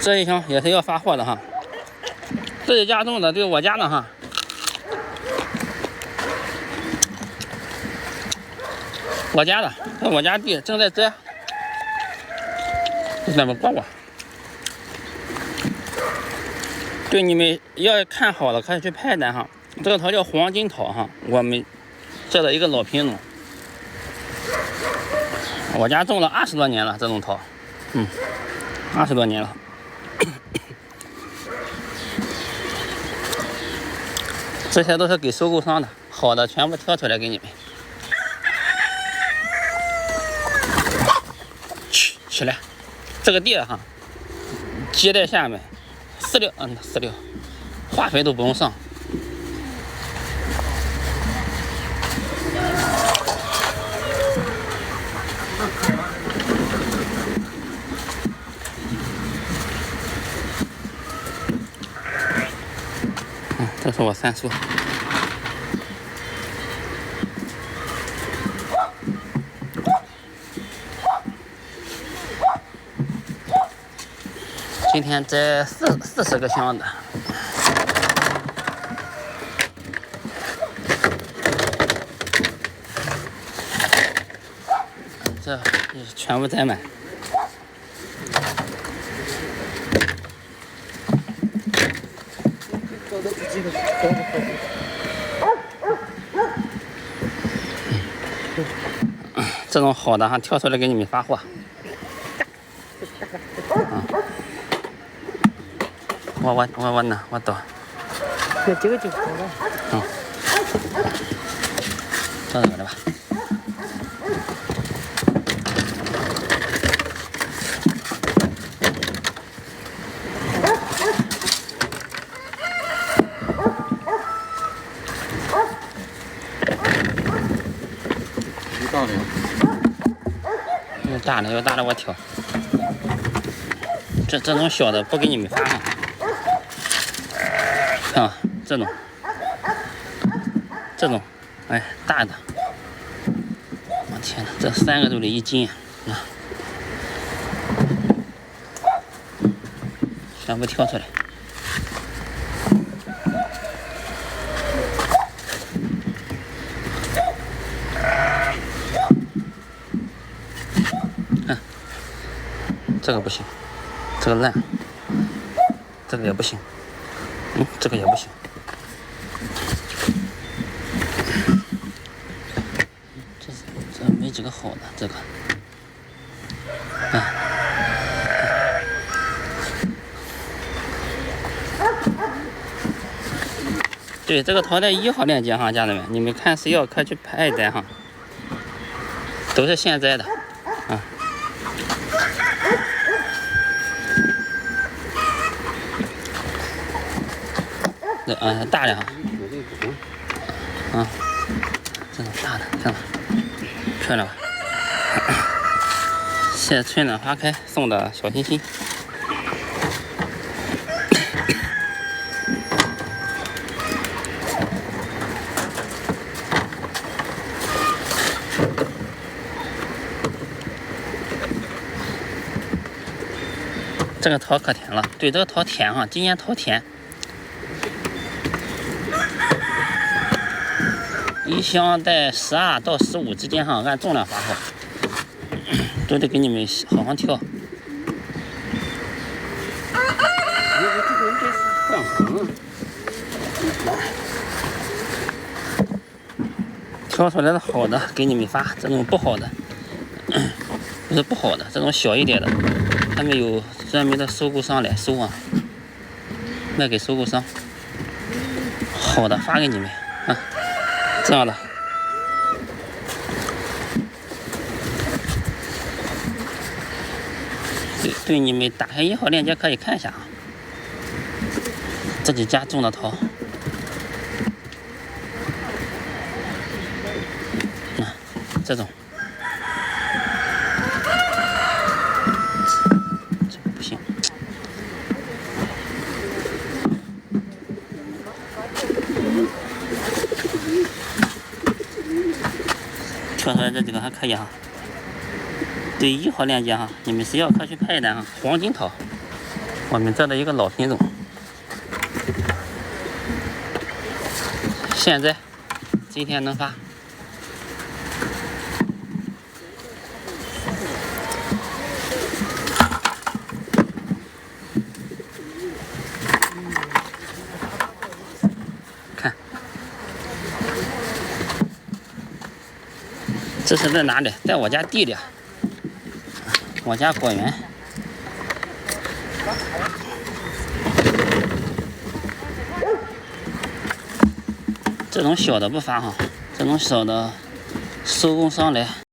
这一箱也是要发货的哈，自己家种的，对我家的哈。我家的，在我家地正在摘，那么逛逛。对，你们要看好了，可以去拍单哈。这个桃叫黄金桃哈，我们这的一个老品种，我家种了20多年了，这种桃，20多年了。这些都是给收购商的，好的全部挑出来给你们。起来，这个地哈，基在下面，46，化肥都不用上。这是我3叔。今天摘40个箱子，这全部摘满。这种好的哈，挑出来给你们发货。我呢，我倒。这个就好了。这怎么的吧？有大的我挑。这种小的不给你们发哈。啊，这种，哎，大的，我天哪，这3个都得1斤啊！全部挑出来。这个不行，这个烂，这个也不行，这个也不行。这没几个好的，这个，对，这个桃在1号链接哈，家人们，你们看谁要可以去拍单哈，都是现摘的啊。大的哈，这种大的，看吧，漂亮吧？谢春暖花开送的小心心。这个桃可甜了，对，这个桃甜哈，今年桃甜。1箱在12到15之间哈，按重量发货，都得给你们好好挑。挑出来的好的给你们发，这种不好的，不是不好的，这种小一点的，他们有专门的收购商来收啊，卖给收购商。好的发给你们啊。这样的，对你们打开1号链接可以看一下啊，自己家种的桃，这种，这个不行。挑出来这几个还可以哈，对1号链接哈，你们谁要可以去拍单哈，黄金桃。我们这的一个老品种，现在今天能发。看，这是在哪里？在我家地里，我家果园。这种小的不发哈，这种小的收工商来。